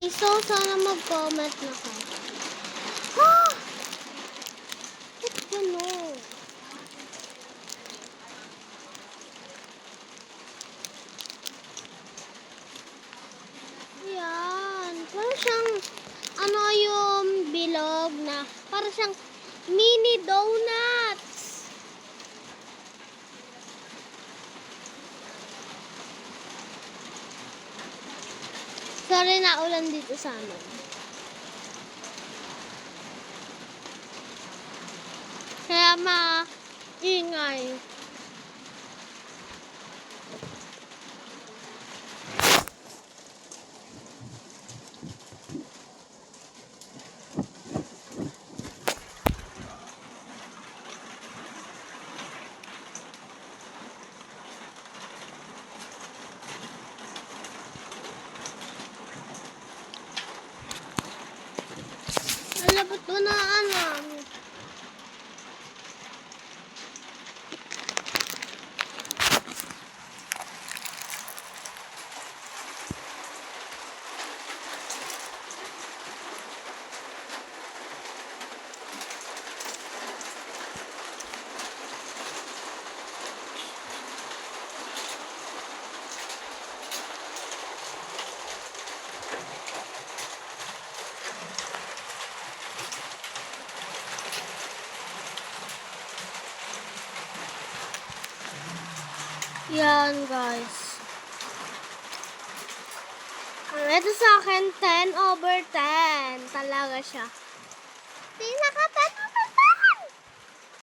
So, sana mag-comment na ka. Ha! Ba't gano'n? Yan. Parang siyang, yung bilog na, parang siyang mini donuts. Sorry na ulan dito sa amin. Kaya maingay. Malapot mo na Yan, guys. Ito sa akin, 10/10. Talaga siya. Pinaka